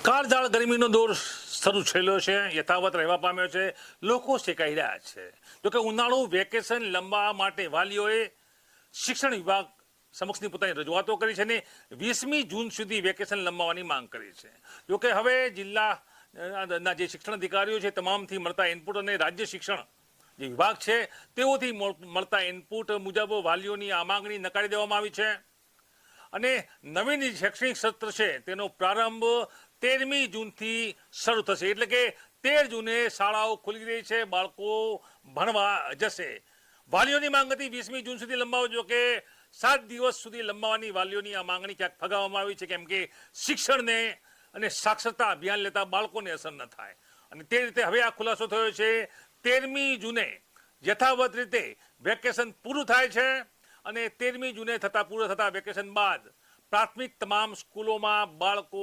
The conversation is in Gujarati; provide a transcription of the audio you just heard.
કાળઝાળ ગરમીનો દોર શરૂ થયેલો છે, યથાવત રહેવા પામ્યો છે, લોકો શેકાઈ રહ્યા છે. જોકે ઉનાળુ વેકેશન લંબાવવા માટે વાલીઓએ શિક્ષણ વિભાગ સમક્ષની પોતાની રજૂઆતો કરી છે અને 20મી જૂન સુધી વેકેશન લંબાવવાની માંગ કરી છે. જોકે હવે જિલ્લાના જે શિક્ષણ અધિકારીઓ છે તમામથી મળતા ઇનપુટ અને રાજ્ય શિક્ષણ જે વિભાગ છે તેઓથી મળતા ઇનપુટ મુજબ વાલીઓની આ માંગણી નકારી દેવામાં આવી છે અને નવીન શૈક્ષણિક સત્ર છે તેનો પ્રારંભ 13મી જૂનથી શરૂ થશે. એટલે કે 13 જૂને શાળાઓ ખુલી રહી છે, બાળકો ભણવા જશે. વાલીઓની માંગ હતી 20મી જૂન સુધી લંબાવજો કે 7 દિવસ સુધી લંબાવવાની વાલીઓની આ માંગણી ક્યાંક ફગાવવામાં આવી છે, કેમ કે શિક્ષણને અને સાક્ષરતા અભિયાન લેતા બાળકોને અસર ન થાય. અને તે રીતે હવે આ ખુલાસો થયો છે 13મી જૂને યથાવત રીતે વેકેશન પૂરું થાય છે અને 13મી જૂને પૂરા થતા વેકેશન બાદ પ્રાથમિક તમામ સ્કૂલોમાં બાળકો